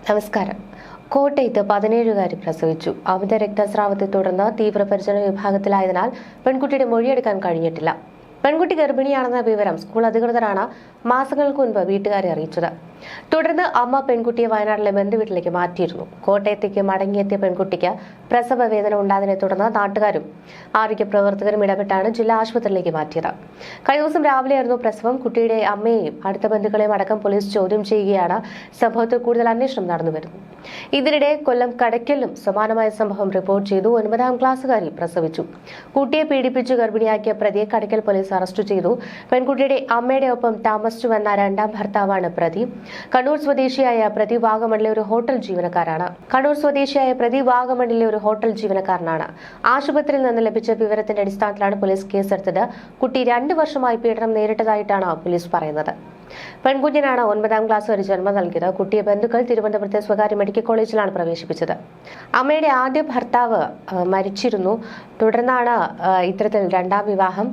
നമസ്കാരം. കോട്ടയത്ത് 17-കാരി പ്രസവിച്ചു. അമിത രക്തസ്രാവത്തെ തുടർന്ന് തീവ്രപരിചരണ വിഭാഗത്തിലായതിനാൽ പെൺകുട്ടിയുടെ മൊഴിയെടുക്കാൻ കഴിഞ്ഞിട്ടില്ല. പെൺകുട്ടി ഗർഭിണിയാണെന്ന വിവരം സ്കൂൾ അധികൃതരാണ് മാസങ്ങൾക്ക് മുൻപ് വീട്ടുകാരെ അറിയിച്ചത്. തുടർന്ന് അമ്മ പെൺകുട്ടിയെ വയനാട്ടിലെ ബന്ധുവീട്ടിലേക്ക് മാറ്റിയിരുന്നു. കോട്ടയത്തേക്ക് മടങ്ങിയെത്തിയ പെൺകുട്ടിക്ക് പ്രസവ വേദന ഉണ്ടായതിനെ തുടർന്ന് നാട്ടുകാരും ആരോഗ്യ പ്രവർത്തകരും ഇടപെട്ടാണ് ജില്ലാ ആശുപത്രിയിലേക്ക് മാറ്റിയത്. കഴിഞ്ഞ ദിവസം രാവിലെയായിരുന്നു പ്രസവം. കുട്ടിയുടെ അമ്മയെയും അടുത്ത ബന്ധുക്കളെയും അടക്കം പോലീസ് ചോദ്യം ചെയ്യുകയാണ്. സംഭവത്തിൽ കൂടുതൽ അന്വേഷണം നടന്നുവരുന്നു. ഇതിനിടെ കൊല്ലം കടയ്ക്കലിലും സമാനമായ സംഭവം റിപ്പോർട്ട് ചെയ്തു. 9ാം ക്ലാസ്സുകാരി പ്രസവിച്ചു. കുട്ടിയെ പീഡിപ്പിച്ച് ഗർഭിണിയാക്കിയ പ്രതിയെ കടയ്ക്കൽ പോലീസ് അറസ്റ്റ് ചെയ്തു. പെൺകുട്ടിയുടെ അമ്മയുടെ ഒപ്പം താമസിച്ചു വന്ന 2ാം ഭർത്താവാണ് പ്രതി. കണ്ണൂർ സ്വദേശിയായ പ്രതി വാഗമണിലെ ഒരു ഹോട്ടൽ ജീവനക്കാരനാണ്. ആശുപത്രിയിൽ നിന്ന് ലഭിച്ച വിവരത്തിന്റെ അടിസ്ഥാനത്തിലാണ് പോലീസ് കേസെടുത്തത്. കുട്ടി 2 വർഷമായി പീഡനം നേരിട്ടതായിട്ടാണ് പോലീസ് പറയുന്നത്. പെൺകുഞ്ഞിനാണ് 9ാം ക്ലാസ് വരെ ജന്മം നൽകിയത്. കുട്ടിയെ ബന്ധുക്കൾ തിരുവനന്തപുരത്തെ സ്വകാര്യ മെഡിക്കൽ കോളേജിലാണ് പ്രവേശിപ്പിച്ചത്. അമ്മയുടെ ആദ്യ ഭർത്താവ് മരിച്ചിരുന്നു. തുടർന്നാണ് ഇത്തരത്തിൽ 2ാം വിവാഹം.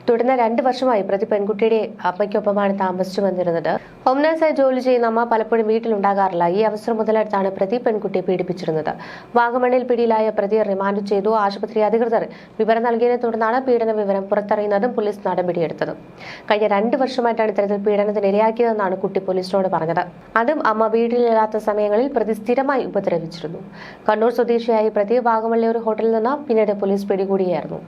തുടർന്ന് 2 വർഷമായി പ്രതി പെൺകുട്ടിയുടെ അമ്മയ്ക്കൊപ്പമാണ് താമസിച്ചു വന്നിരുന്നത്. ഹോം നഴ്സായി ജോലി ചെയ്യുന്ന അമ്മ പലപ്പോഴും വീട്ടിലുണ്ടാകാറില്ല. ഈ അവസരം മുതലെടുത്താണ് പ്രതി പെൺകുട്ടിയെ പീഡിപ്പിച്ചിരുന്നത്. വാഗമണിൽ പിടിയിലായ പ്രതിയെ റിമാൻഡ് ചെയ്തു. ആശുപത്രി അധികൃതർ വിവരം നൽകിയതിനെ തുടർന്നാണ് പീഡന വിവരം പുറത്തറിയുന്നതും പോലീസ് നടപടിയെടുത്തതും. കഴിഞ്ഞ 2 വർഷമായിട്ടാണ് ഇത്തരത്തിൽ പീഡനത്തിന് ഇരയാക്കിയതെന്നാണ് കുട്ടി പോലീസിനോട് പറഞ്ഞത്. അതും അമ്മ വീട്ടിലില്ലാത്ത സമയങ്ങളിൽ പ്രതി സ്ഥിരമായി ഉപദ്രവിച്ചിരുന്നു. കണ്ണൂർ സ്വദേശിയായ പ്രതി വാഗമണിലെ ഒരു ഹോട്ടലിൽ നിന്ന് പിന്നീട് പോലീസ് പിടികൂടിയായിരുന്നു.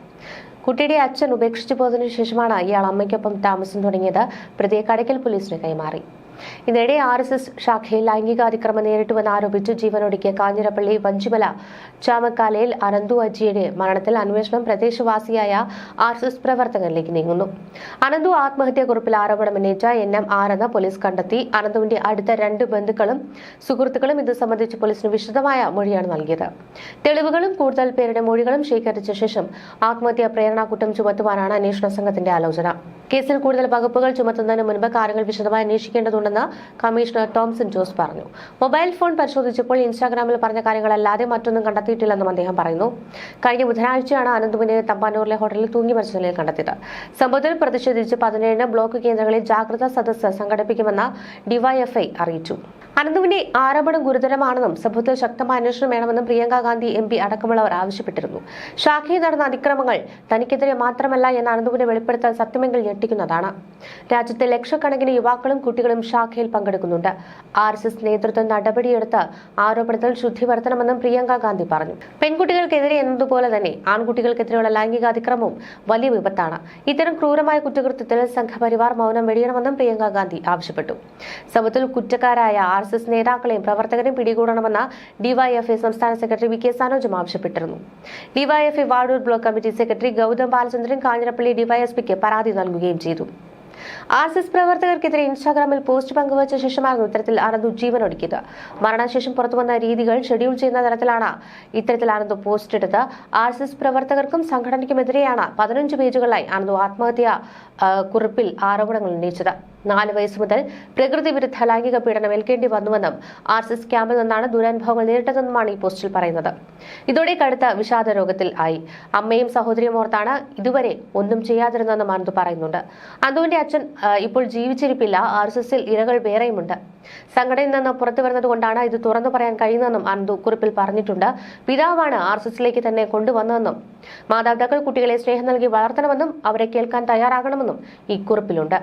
കുട്ടിയുടെ അച്ഛൻ ഉപേക്ഷിച്ചു പോയതിനു ശേഷമാണ് ഇയാൾ അമ്മയ്ക്കൊപ്പം താമസം തുടങ്ങിയത്. പ്രതിയെ കടയ്ക്കൽ പോലീസിന് കൈമാറി. ഇതിനിടെ RSS ശാഖയിൽ ലൈംഗികാതിക്രമം നേരിട്ടുവെന്ന് ആരോപിച്ച് ജീവനൊടുക്കിയ കാഞ്ഞിരപ്പള്ളി വഞ്ചിമല ചാമക്കാലയിൽ അനന്തു അജിയുടെ മരണത്തിൽ അന്വേഷണം പ്രദേശവാസിയായ RSS പ്രവർത്തകരിലേക്ക് നീങ്ങുന്നു. അനന്തു ആത്മഹത്യാക്കുറിപ്പിൽ ആരോപണം ഉന്നയിച്ച NM ആരെന്ന് പോലീസ് കണ്ടെത്തി. അനന്തുവിന്റെ അടുത്ത 2 ബന്ധുക്കളും സുഹൃത്തുക്കളും ഇത് സംബന്ധിച്ച് പോലീസിന് വിശദമായ മൊഴിയാണ് നൽകിയത്. തെളിവുകളും കൂടുതൽ പേരുടെ മൊഴികളും ശേഖരിച്ച ശേഷം ആത്മഹത്യാ പ്രേരണാകുറ്റം ചുമത്തുവാനാണ് അന്വേഷണ സംഘത്തിന്റെ ആലോചന. കേസിൽ കൂടുതൽ വകുപ്പുകൾ ചുമത്തുന്നതിന് മുൻപ് കാര്യങ്ങൾ വിശദമായി അന്വേഷിക്കേണ്ടതുണ്ടെന്ന് കമ്മീഷണർ ടോംസൺ ജോസ് പറഞ്ഞു. മൊബൈൽ ഫോൺ പരിശോധിച്ചപ്പോൾ ഇൻസ്റ്റാഗ്രാമിൽ പറഞ്ഞ കാര്യങ്ങളല്ലാതെ മറ്റൊന്നും കണ്ടെത്തിയിട്ടില്ലെന്നും അദ്ദേഹം പറയുന്നു. കഴിഞ്ഞ ബുധനാഴ്ചയാണ് അനന്തുവിനെ തമ്പാനൂരിലെ ഹോട്ടലിൽ തൂങ്ങി മരിച്ച നിലയിൽ കണ്ടെത്തിയത്. സംഭവത്തിൽ പ്രതിഷേധിച്ച് 17 ബ്ലോക്ക് കേന്ദ്രങ്ങളിൽ ജാഗ്രതാ സദസ്സ് സംഘടിപ്പിക്കുമെന്ന് ഡിവൈഎഫ്ഐ അറിയിച്ചു. അനന്തുവിന്റെ ആരോപണം ഗുരുതരമാണെന്നും സംഭവത്തിൽ ശക്തമായ അന്വേഷണം വേണമെന്നും പ്രിയങ്ക ഗാന്ധി MP അടക്കമുള്ളവർ ആവശ്യപ്പെട്ടിരുന്നു. ശാഖയിൽ നടന്ന അതിക്രമങ്ങൾ തനിക്കെതിരെ മാത്രമല്ല എന്ന അനന്തുവിന്റെ വെളിപ്പെടുത്തൽ സത്യമെങ്കിൽ ഞെട്ടിക്കുന്നതാണ്. രാജ്യത്തെ ലക്ഷക്കണക്കിന് യുവാക്കളും കുട്ടികളും ശാഖയിൽ പങ്കെടുക്കുന്നുണ്ട്. RSS നേതൃത്വം നടപടിയെടുത്ത് ആരോപണത്തിൽ ശുദ്ധി വരുത്തണമെന്നും പ്രിയങ്ക ഗാന്ധി പറഞ്ഞു. പെൺകുട്ടികൾക്കെതിരെ എന്നതുപോലെ തന്നെ ആൺകുട്ടികൾക്കെതിരെയുള്ള ലൈംഗികാതിക്രമവും വലിയ വിപത്താണ്. ഇത്തരം ക്രൂരമായ കുറ്റകൃത്യത്തിൽ സംഘപരിവാർ മൗനം വെടിയണമെന്നും പ്രിയങ്ക ഗാന്ധി ആവശ്യപ്പെട്ടു. സംഭവത്തിൽ കുറ്റക്കാരായ RSS നേതാക്കളെയും പ്രവർത്തകരെയും പിടികൂടണമെന്ന് ഡിവൈഎഫ്ഐ സംസ്ഥാന സെക്രട്ടറി VK സനോജും ആവശ്യപ്പെട്ടിരുന്നു. DYFI Vazhoor block committee secretary Gautham Balachandran Kanjirappally ഡിവൈഎസ്പിക്ക് പരാതി നൽകുകയും ചെയ്തു. RSS പ്രവർത്തകർക്കെതിരെ ഇൻസ്റ്റാഗ്രാമിൽ പോസ്റ്റ് പങ്കുവച്ച ശേഷമായിരുന്നു ഇത്തരത്തിൽ അനന്തു ജീവനൊടുക്കിയത്. മരണശേഷം പുറത്തുവന്ന രീതികൾ ഷെഡ്യൂൾ ചെയ്യുന്ന തരത്തിലാണ് ഇത്തരത്തിൽ അനന്തു പോസ്റ്റ് ഇട്ടത്. RSS പ്രവർത്തകർക്കും സംഘടനയ്ക്കുമെതിരെയാണ് 15 പേജുകളിലായി അനന്തു ആത്മഹത്യാ കുറിപ്പിൽ ആരോപണങ്ങൾ ഉന്നയിച്ചത്. 4 വയസ്സ് മുതൽ പ്രകൃതി വിരുദ്ധ ലൈംഗിക പീഡനം ഏൽക്കേണ്ടി വന്നുവെന്നും RSS ക്യാമ്പിൽ നിന്നാണ് ദുരനുഭവങ്ങൾ നേരിട്ടതെന്നുമാണ് ഈ പോസ്റ്റിൽ പറയുന്നത്. ഇതോടെ കടുത്ത വിഷാദ രോഗത്തിൽ ആയി. അമ്മയും സഹോദരിയും ഓർത്താണ് ഇതുവരെ ഒന്നും ചെയ്യാതിരുന്നതെന്നും അനന്തു പറയുന്നുണ്ട്. അനന്തുവിന്റെ അച്ഛൻ ഇപ്പോൾ ജീവിച്ചിരിപ്പില്ല. RSSൽ ഇരകൾ വേറെയുമുണ്ട്. സംഘടനയിൽ നിന്ന് പുറത്തു വരുന്നത് കൊണ്ടാണ് ഇത് തുറന്നു പറയാൻ കഴിയുന്നതെന്നും അനന്തു കുറിപ്പിൽ പറഞ്ഞിട്ടുണ്ട്. പിതാവാണ് RSSലേക്ക് തന്നെ കൊണ്ടുവന്നതെന്നും മാതാപിതാക്കൾ കുട്ടികളെ സ്നേഹം നൽകി വളർത്തണമെന്നും അവരെ കേൾക്കാൻ തയ്യാറാകണമെന്നും ഈ കുറിപ്പിലുണ്ട്.